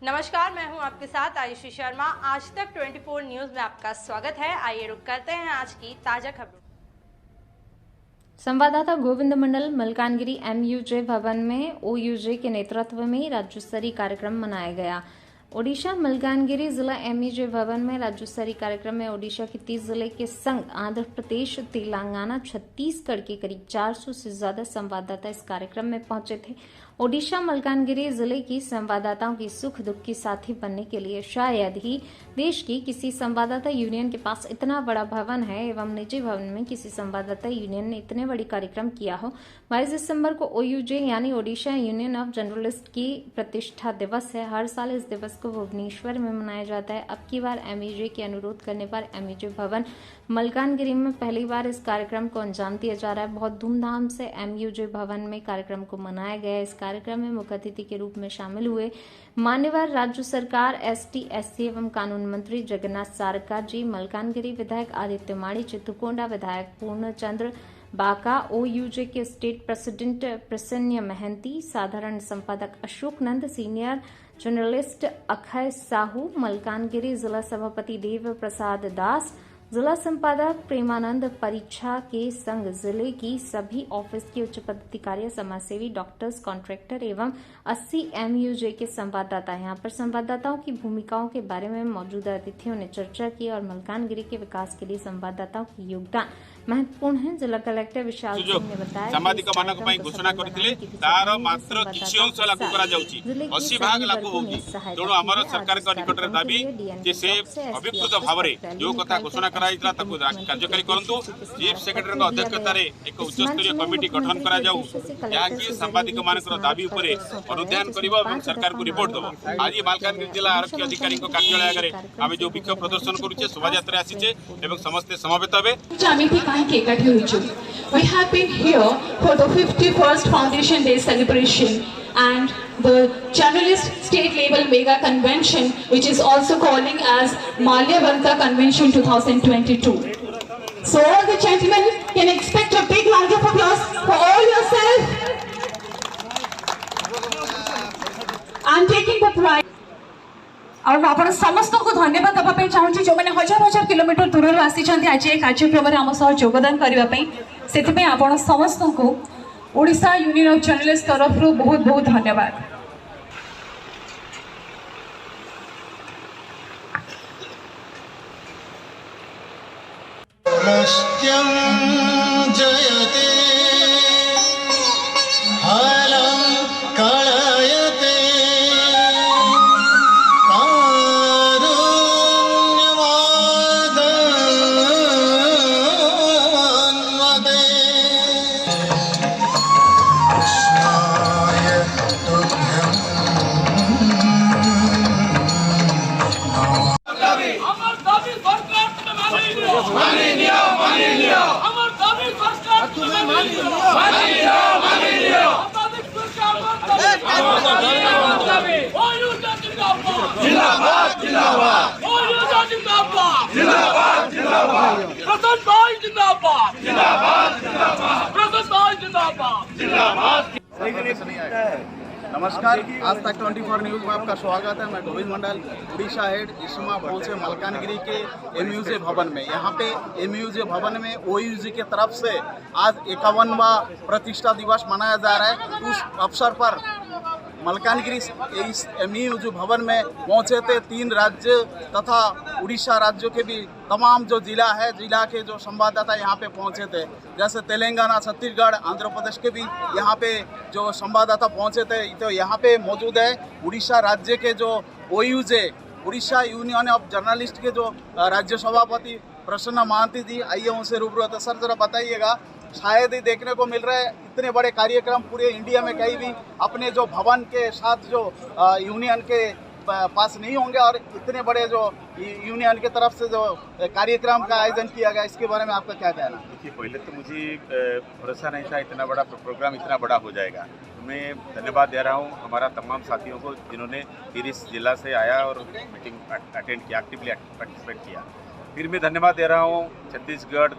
नमस्कार, मैं हूं आपके साथ आयुषी शर्मा। आज तक 24 न्यूज में आपका स्वागत है। आइए रुक करते हैं आज की ताजा खबरों। संवाददाता गोविंद मंडल मलकानगिरी MUJ भवन में OUJ के नेतृत्व में राज्य स्तरीय कार्यक्रम मनाया गया। ओडिशा मलकानगिरी जिला MUJ भवन में राज्य स्तरीय कार्यक्रम में ओडिशा के 30 जिले के संग आंध्र प्रदेश, तेलंगाना, छत्तीसगढ़ के करीब 400 से ज्यादा संवाददाता इस कार्यक्रम में पहुंचे थे। ओडिशा मलकानगिरी जिले की संवाददाताओं की सुख दुख की साथी बनने के लिए शायद ही देश की किसी संवाददाता यूनियन के पास इतना बड़ा भवन है एवं निजी भवन में किसी संवाददाता यूनियन ने इतने बड़ी कार्यक्रम किया हो। 22 दिसंबर को OUJ यानी ओडिशा यूनियन ऑफ जर्नलिस्ट की प्रतिष्ठा दिवस है। हर साल इस दिवस को भुवनेश्वर में मनाया जाता है। अब की बार MUJ के अनुरोध करने पर MUJ भवन मलकानगिरी में पहली बार इस कार्यक्रम को अंजाम दिया जा रहा है। बहुत धूमधाम से MUJ भवन में कार्यक्रम को मनाया गया। इस कार्यक्रम में मुख्य अतिथि के रूप में शामिल हुए मान्यवर राज्य सरकार ST SC एवं कानून मंत्री जगन्नाथ सारकार जी, मलकानगिरी विधायक आदित्य माड़ी, चित्रकोंडा विधायक पूर्णचंद्र बाका, OUJ के स्टेट प्रेसिडेंट प्रसन्न महंती, साधारण संपादक अशोक नंद, सीनियर जर्नलिस्ट अक्षय साहू, मलकानगिरी जिला सभापति देव प्रसाद दास, जिला संपादक प्रेमानंद, परीक्षा के संग जिले की सभी ऑफिस के उच्च पदाधिकारी, समाजसेवी, डॉक्टर्स, कॉन्ट्रैक्टर एवं 80 MUJ के संवाददाता। यहाँ पर संवाददाताओं की भूमिकाओं के बारे में मौजूदा अतिथियों ने चर्चा की और मलकानगिरी के विकास के लिए संवाददाताओं की योगदान महत्वपूर्ण है। जिला कलेक्टर विशाल सिंह ने बताया सामाजिक मानक पई घोषणा करथिले तार मात्र किछि अंश लागू करा जाउची 80 भाग लागू होगी। तेणु हमर सरकार का निकट रे दाबी जे से अभिकृत भाव रे जो कथा घोषणा कराइतला ताकू कार्यकारी करंतु। चीफ सेक्रेटरी का अध्यक्षता रे एक उच्च स्तरीय कमिटी गठन करा जाउ या कि सांबादिक मानकर दाबी उपरे अनुध्यान करिवो एवं सरकार को रिपोर्ट दबो। आज मालकानगिरी जिला आरक्षी अधिकारी को कार्यालय आगे आमे जो विक्षोभ प्रदर्शन करूचे शोभायात्रा आसीचे एवं समस्त समवेत हेबे। We have been here for the 51st Foundation Day celebration and the Journalist State Level Mega Convention, which is also calling as Malyavanta Convention 2022. So all the gentlemen can expect a big round of applause for all yourself. I'm taking the pride. और आप समस्त को धन्यवाद देवाई चाहूँगी जो मैंने हजार हजार किलोमीटर दूर आसी आज ये कार्यक्रम में आम सह योगदान करने से आप समस्त को ओडिशा यूनियन ऑफ जर्नलिस्ट तरफ बहुत बहुत धन्यवाद। नमस्कार, आज तक 24 न्यूज में आपका स्वागत है। मैं गोविंद मंडल उड़ीसा हेड इस समय पहुंचे मलकानगिरी के MUJ भवन में। यहाँ पे MUJ भवन में OUJ की तरफ से आज 51वां प्रतिष्ठा दिवस मनाया जा रहा है। उस अवसर पर मलकानगिरी इस MUJ भवन में पहुंचे थे 3 राज्य तथा उड़ीसा राज्यों के भी तमाम जो जिला है, जिला के जो संवाददाता यहाँ पे पहुंचे थे, जैसे तेलंगाना, छत्तीसगढ़, आंध्र प्रदेश के भी यहाँ पे जो संवाददाता पहुंचे थे। तो यहाँ पे मौजूद है उड़ीसा राज्य के जो OUJ Orissa union of journalist के जो राज्य सभापति प्रसन्न महंती जी, आइए उनसे रूबरू होते। सर जरा बताइएगा, शायद ही देखने को मिल रहा है इतने बड़े कार्यक्रम पूरे इंडिया में कहीं भी अपने जो भवन के साथ जो यूनियन के पास नहीं होंगे और इतने बड़े जो यूनियन की तरफ से जो कार्यक्रम का आयोजन किया गया, इसके बारे में आपका क्या कहना? देखिए, पहले तो मुझे भरोसा नहीं था इतना बड़ा प्रोग्राम इतना बड़ा हो जाएगा। मैं धन्यवाद दे रहा हूँ हमारा तमाम साथियों को जिन्होंने 30 जिला से आया और मीटिंग अटेंड किया, एक्टिवली पार्टिसिपेट किया। फिर मैं धन्यवाद दे रहा हूँ छत्तीसगढ़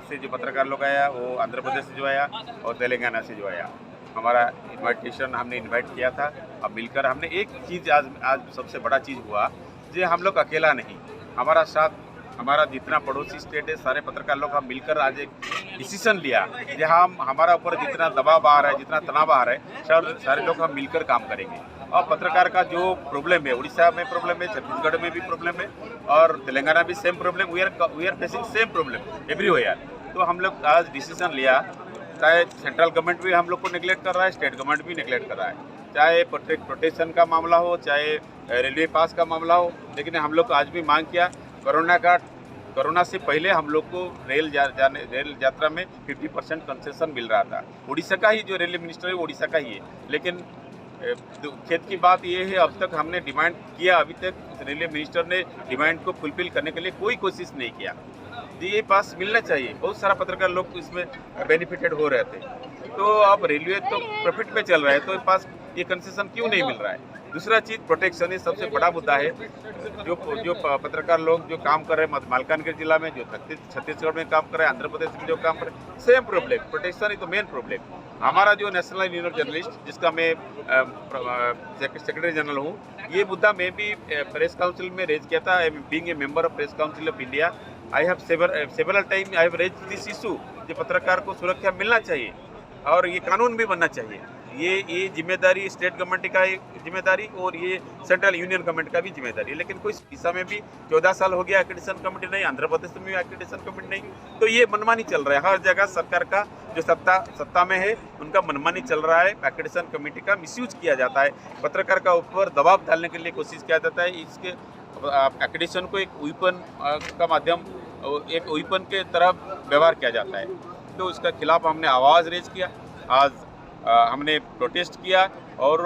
से जो पत्रकार लोग आया, वो आंध्र प्रदेश से जो आया और तेलंगाना से जो आया। हमारा इनविटेशन हमने इनवाइट किया था। अब मिलकर हमने एक चीज़ आज सबसे बड़ा चीज़ हुआ, जो हम लोग अकेला नहीं, हमारा साथ हमारा जितना पड़ोसी स्टेट है, सारे पत्रकार लोग हम मिलकर आज एक डिसीजन लिया कि हम हमारा ऊपर जितना दबाव आ रहा है, जितना तनाव आ रहा है, सारे लोग हम मिलकर काम करेंगे। और पत्रकार का जो प्रॉब्लम है, उड़ीसा में प्रॉब्लम है, छत्तीसगढ़ में भी प्रॉब्लम है और तेलंगाना भी same problem, we are facing same problem everywhere. तो हम लोग आज डिसीजन लिया, चाहे सेंट्रल गवर्नमेंट भी हम लोग को निगलेक्ट कर रहा है, स्टेट गवर्नमेंट भी निगलेक्ट कर रहा है, चाहे प्रोटेक्शन का मामला हो, चाहे रेलवे पास का मामला हो। लेकिन हम लोग को आज भी मांग किया, कोरोना से पहले हम लोग को रेल यात्रा में 50% कंसेशन मिल रहा था। उड़ीसा का ही जो रेलवे मिनिस्टर है उड़ीसा का ही है, लेकिन खेत की बात ये है, अब तक हमने डिमांड किया, अभी तक रेलवे मिनिस्टर ने डिमांड को फुलफिल करने के लिए कोई कोशिश नहीं किया। ये पास मिलना चाहिए, बहुत सारा पत्रकार लोग इसमें बेनिफिटेड हो रहे थे। तो अब रेलवे तो प्रॉफिट में चल रहा है, तो पास ये कंसेशन क्यों नहीं मिल रहा है? दूसरा चीज़ प्रोटेक्शन, ये सबसे बड़ा मुद्दा है। जो पत्रकार लोग जो काम कर रहे हैं मालकानगिरी जिला में, जो छत्तीसगढ़ में काम कर रहे हैं, आंध्र प्रदेश में जो काम कर रहे हैं, same problem, protection is the main problem. हमारा जो नेशनल यूनियन ऑफ जर्नलिस्ट, जिसका मैं सेक्रेटरी जनरल हूँ, ये मुद्दा मैं भी प्रेस काउंसिल में रेज किया था। Being a member of press council of India, I have several time I have raise this issue. जो पत्रकार को सुरक्षा मिलना चाहिए और ये कानून भी बनना चाहिए। ये जिम्मेदारी स्टेट गवर्नमेंट का जिम्मेदारी और ये सेंट्रल यूनियन गवर्नमेंट का भी जिम्मेदारी है। लेकिन कोई उड़ीसा में भी 14 साल हो गया एक्रेडिटेशन कमेटी नहीं, आंध्र प्रदेश में भी एक्रेडिटेशन कमेटी नहीं, तो ये मनमानी चल रहा है। हर जगह सरकार का जो सत्ता में है उनका मनमानी चल रहा है, एक्रेडिटेशन कमेटी का मिसयूज किया जाता है, पत्रकार का ऊपर दबाव डालने के लिए कोशिश किया जाता है। इसके एक्रेडिटेशन को एक वीपन का माध्यम, एक वीपन के तरह व्यवहार किया जाता है। तो इसका खिलाफ हमने आवाज़ रेज किया, आज हमने प्रोटेस्ट किया और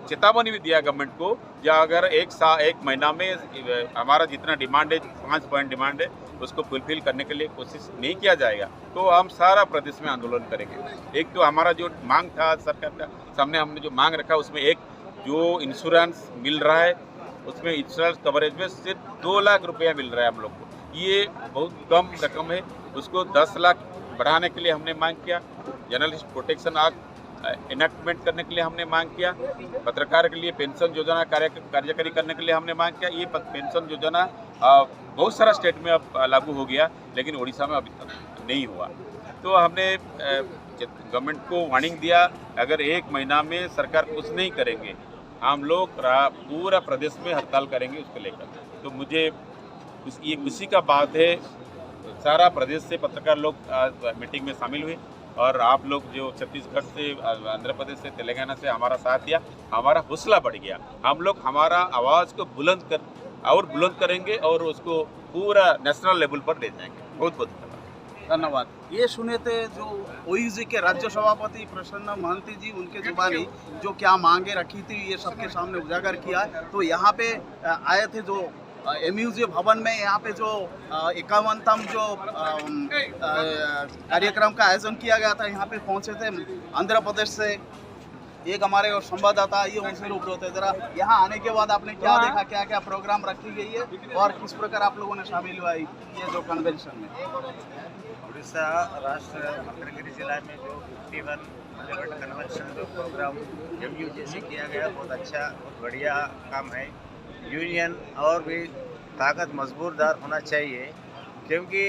चेतावनी भी दिया गवर्नमेंट को, या अगर एक महीना में हमारा जितना डिमांड है, 5 पॉइंट डिमांड है, उसको फुलफिल करने के लिए कोशिश नहीं किया जाएगा तो हम सारा प्रदेश में आंदोलन करेंगे। एक तो हमारा जो मांग था सरकार का सामने, हमने जो मांग रखा उसमें एक जो इंश्योरेंस मिल रहा है, उसमें इंश्योरेंस कवरेज में सिर्फ 2 लाख रुपया मिल रहा है हम लोग को, ये बहुत कम रकम है। उसको 10 लाख बढ़ाने के लिए हमने मांग किया। जर्नलिस्ट प्रोटेक्शन एक्ट इनेक्टमेंट करने के लिए हमने मांग किया। पत्रकार के लिए पेंशन योजना कार्यकारी करने के लिए हमने मांग किया। ये पेंशन योजना बहुत सारा स्टेट में अब लागू हो गया, लेकिन उड़ीसा में अभी तक नहीं हुआ। तो हमने गवर्नमेंट को वार्निंग दिया, अगर 1 महीना में सरकार कुछ नहीं करेंगे, हम लोग पूरा प्रदेश में हड़ताल करेंगे उसको लेकर। तो मुझे ये खुशी का बात है, सारा प्रदेश से पत्रकार लोग मीटिंग में शामिल हुए और आप लोग जो छत्तीसगढ़ से, आंध्र प्रदेश से, तेलंगाना से हमारा साथ दिया, हमारा हौसला बढ़ गया। हम लोग हमारा आवाज़ को बुलंद करेंगे और उसको पूरा नेशनल लेवल पर ले जाएंगे। बहुत बहुत धन्यवाद। ये सुने थे जो ओयूजी के राज्य सभापति प्रसन्न महंती जी, उनके जुबानी जो क्या मांगे रखी थी ये सबके सामने उजागर किया। तो यहाँ पे आए थे जो एमयूजे भवन में, यहाँ पे जो 51वां जो कार्यक्रम का आयोजन किया गया था, यहाँ पे पहुँचे थे आंध्र प्रदेश से एक हमारे और संवाददाता, ये उनसे रूबरू होते। जरा यहाँ आने के बाद आपने क्या देखा, क्या क्या प्रोग्राम रखी गई है और किस प्रकार आप लोगों ने शामिल हुआ ये जो कन्वेंशन में? उड़ीसा राष्ट्र मलकानगिरी जिला में जो 51 कन्वेंशन जो प्रोग्राम एमयूजे से किया गया, बहुत अच्छा, बहुत बढ़िया काम है। यूनियन और भी ताकत मजबूरदार होना चाहिए, क्योंकि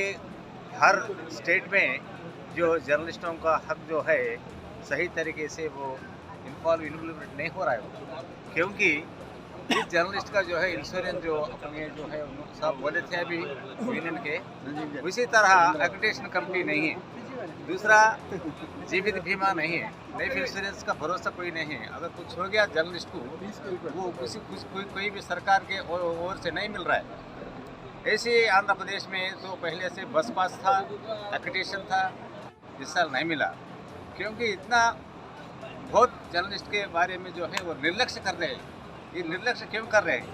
हर स्टेट में जो जर्नलिस्टों का हक जो है सही तरीके से वो इम्प्लीमेंट नहीं हो रहा है। क्योंकि इस जर्नलिस्ट का जो है इंश्योरेंस जो अपने जो है सब बोले थे अभी यूनियन के, उसी तरह एक्रेडिटेशन कंपनी नहीं है, दूसरा जीवित बीमा नहीं है, लाइफ इंश्योरेंस का भरोसा कोई नहीं है। अगर कुछ हो गया जर्नलिस्ट को, वो कोई भी सरकार के ओर से नहीं मिल रहा है। ऐसे आंध्र प्रदेश में तो पहले से बस पास था, एक्रेडिटेशन था, इस साल नहीं मिला, क्योंकि इतना बहुत जर्नलिस्ट के बारे में जो है वो निर्लक्ष्य कर रहे हैं। ये निर्लक्ष्य क्यों कर रहे हैं?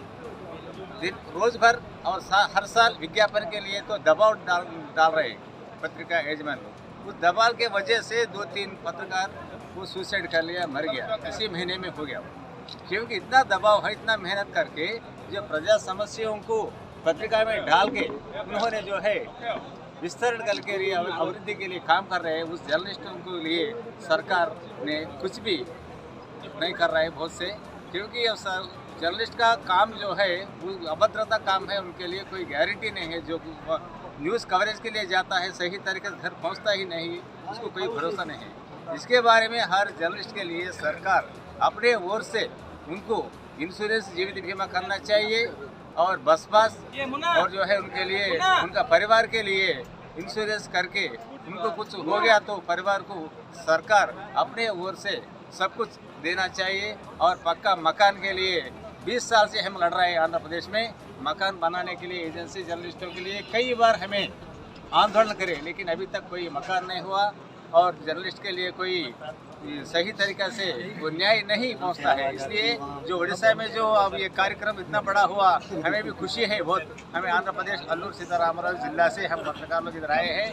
रोज भर और हर साल विज्ञापन के लिए तो दबाव डाल रहे हैं पत्रिका यजमान लोग। उस दबाव के वजह से 2-3 पत्रकार वो सुसाइड कर लिया, मर गया, इसी महीने में हो गया। क्योंकि इतना दबाव है, इतना मेहनत करके जो प्रजा समस्याओं को पत्रिका में डाल के उन्होंने जो है विस्तरण के लिए और अभिवृद्धि के लिए काम कर रहे हैं, उस जर्नलिस्टों के लिए सरकार ने कुछ भी नहीं कर रहा है बहुत से, क्योंकि जर्नलिस्ट का काम जो है वो अभद्रता काम है, उनके लिए कोई गारंटी नहीं है। जो न्यूज़ कवरेज के लिए जाता है सही तरीके से घर पहुंचता ही नहीं, उसको कोई भरोसा नहीं है। इसके बारे में हर जर्नलिस्ट के लिए सरकार अपने ओर से उनको इंश्योरेंस जीवित बीमा करना चाहिए और बस और जो है उनके लिए उनका परिवार के लिए इंश्योरेंस करके उनको कुछ हो गया तो परिवार को सरकार अपने ओर से सब कुछ देना चाहिए। और पक्का मकान के लिए 20 साल से हम लड़ रहे हैं आंध्र प्रदेश में, मकान बनाने के लिए एजेंसी जर्नलिस्टों के लिए कई बार हमें आंदोलन करे, लेकिन अभी तक कोई मकान नहीं हुआ और जर्नलिस्ट के लिए कोई सही तरीक़ा से वो न्याय नहीं पहुंचता है। इसलिए जो उड़ीसा में जो अब ये कार्यक्रम इतना बड़ा हुआ, हमें भी खुशी है बहुत। हमें आंध्र प्रदेश अल्लूर सीतारामराजु जिला से हम पत्रकार लोग इधर आए हैं।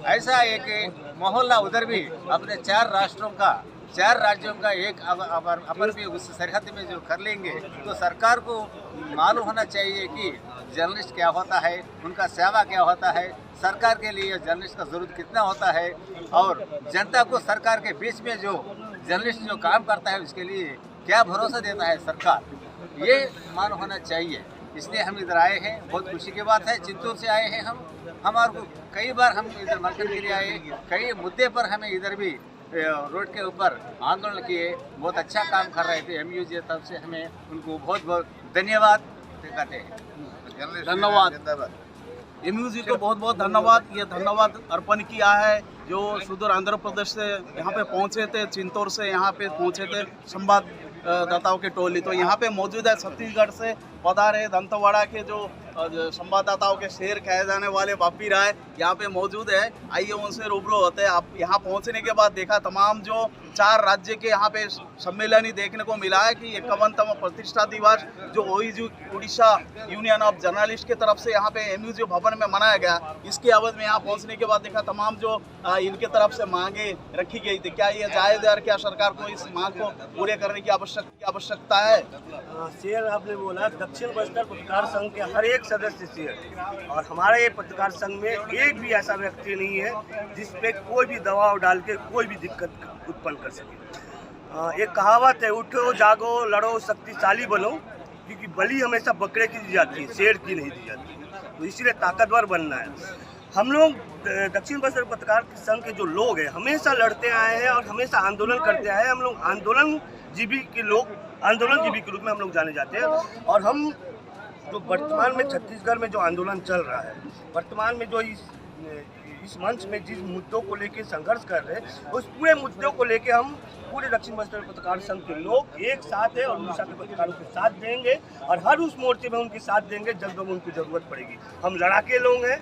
ऐसा एक मोहल्ला उधर भी अपने 4 राज्यों का एक अपर भी उस सरहद में जो कर लेंगे तो सरकार को मालूम होना चाहिए कि जर्नलिस्ट क्या होता है, उनका सेवा क्या होता है, सरकार के लिए जर्नलिस्ट का ज़रूरत कितना होता है और जनता को सरकार के बीच में जो जर्नलिस्ट जो काम करता है उसके लिए क्या भरोसा देता है सरकार, ये मालूम होना चाहिए। इसलिए हम इधर आए हैं, बहुत खुशी की बात है। चित्तूर से आए हैं हमारे को कई बार हम इधर मलकानगिरी आए, कई मुद्दे पर हमें इधर भी रोड के ऊपर आंदोलन किए, बहुत अच्छा काम कर रहे थे MUJ तरफ से। हमें उनको बहुत बहुत धन्यवाद कहते हैं। धन्यवाद MUJ को बहुत बहुत धन्यवाद। ये धन्यवाद अर्पण किया है जो सुदूर आंध्र प्रदेश से यहाँ पे पहुँचे थे, चिंतौर से यहाँ पे पहुँचे थे संवाददाताओं के टोली। तो यहाँ पे मौजूद है छत्तीसगढ़ से पधारे दंतेवाड़ा के जो संवाददाताओं के शेर कहे जाने वाले बापी राय यहाँ पे मौजूद है। आइए उनसे रूबरू होते हैं। आप यहाँ पहुँचने के बाद देखा तमाम जो 4 राज्य के यहाँ पे सम्मेलन ही देखने को मिला है कि 51वां प्रतिष्ठा दिवस जो OUJ Orissa union of journalist की तरफ से यहाँ पे MUJ भवन में मनाया गया। इसके अवध में यहाँ पहुँचने के बाद देखा तमाम जो इनके तरफ से मांगे रखी गई थी, क्या ये जायज़ है, क्या सरकार को इस मांग को पूरे करने की आवश्यकता है? शेर आपने बोला, दक्षिण बस्तर पत्रकार संघ के हर एक सदस्य शेर, और हमारे ये पत्रकार संघ में एक भी ऐसा व्यक्ति नहीं है जिसपे कोई भी दबाव डाल के कोई भी दिक्कत उत्पन्न कर सके। एक कहावत है, उठो जागो लड़ो शक्तिशाली बनो, क्योंकि बलि हमेशा बकरे की दी जाती है, शेर की नहीं दी जाती। तो इसीलिए ताकतवर बनना है। हम लोग दक्षिण बस्तर पत्रकार संघ के जो लोग हैं हमेशा लड़ते आए हैं और हमेशा आंदोलन करते आए हैं। हम लोग आंदोलनजीवी के रूप में हम लोग जाने जाते हैं। और हम जो वर्तमान में छत्तीसगढ़ में जो आंदोलन चल रहा है, वर्तमान में जो इस मंच में जिस मुद्दों को लेके संघर्ष कर रहे हैं, उस पूरे मुद्दों को लेके हम पूरे दक्षिण बस्तर पत्रकार संघ के लोग एक साथ है और उड़ीसा के पत्रकारों के साथ देंगे और हर उस मोर्चे में उनके साथ देंगे जब उनको जरूरत पड़ेगी। हम लड़ाके लोग हैं,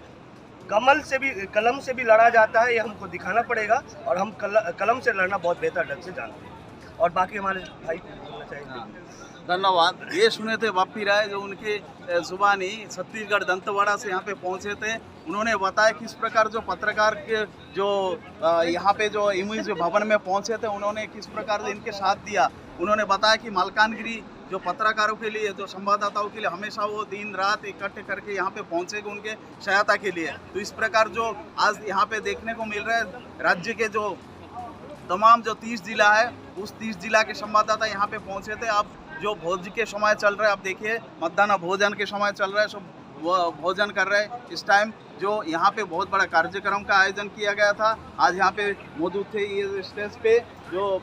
कलम से भी लड़ा जाता है, ये हमको दिखाना पड़ेगा और हम कलम से लड़ना बहुत बेहतर ढंग से जानते हैं। और बाकी हमारे भाई को बोलना चाहिए। धन्यवाद। ये सुने थे बापी राय जो उनके जुबानी छत्तीसगढ़ दंतेवाड़ा से यहाँ पे पहुँचे थे। उन्होंने बताया किस प्रकार जो पत्रकार के जो यहाँ पे जो MUJ भवन में पहुँचे थे, उन्होंने किस प्रकार इनके साथ दिया। उन्होंने बताया कि मलकानगिरी जो पत्रकारों के लिए, जो संवाददाताओं के लिए हमेशा वो दिन रात इकट्ठे करके यहाँ पे पहुँचेगा उनके सहायता के लिए। तो इस प्रकार जो आज यहाँ पे देखने को मिल रहा है, राज्य के जो तमाम जो 30 जिला है उस 30 जिला के संवाददाता यहाँ पे पहुँचे थे। अब जो भोज के समय चल रहा है, आप देखिए मध्याह्न भोजन के समय चल रहा है, सब वो भोजन कर रहे हैं इस टाइम। जो यहाँ पे बहुत बड़ा कार्यक्रम का आयोजन किया गया था। आज यहाँ पे मौजूद थे ये स्टेज पे जो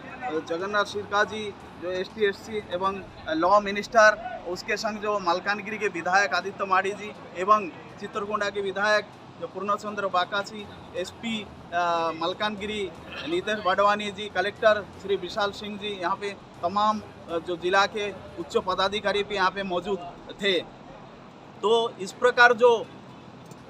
जगन्नाथ सिरका जी जो ST/SC एवं लॉ मिनिस्टर, उसके संग जो मलकानगिरी के विधायक आदित्य माड़ी जी एवं चित्रकोंडा के विधायक जो पूर्णचंद्र बाकासी, SP मलकानगिरी नीतेश वाडवानी जी, कलेक्टर श्री विशाल सिंह जी, यहाँ पे तमाम जो जिला के उच्च पदाधिकारी भी यहाँ पे मौजूद थे। तो इस प्रकार जो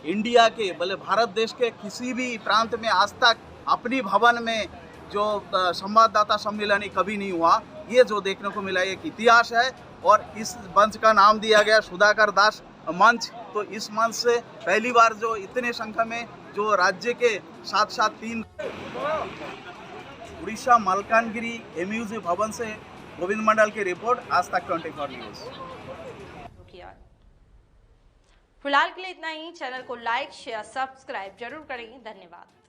इंडिया के भले भारत देश के किसी भी प्रांत में आज तक अपनी भवन में जो संवाददाता सम्मेलन कभी नहीं हुआ, ये जो देखने को मिला एक इतिहास है। और इस मंच का नाम दिया गया सुधाकर दास मंच। तो इस मंच से पहली बार जो इतने संख्या में जो राज्य के साथ साथ 3 उड़ीसा मलकानगिरी MUJ भवन से गोविंद मंडल की रिपोर्ट, आज तक 24 न्यूज़। फिलहाल के लिए इतना ही। चैनल को लाइक शेयर सब्सक्राइब जरूर करें। धन्यवाद।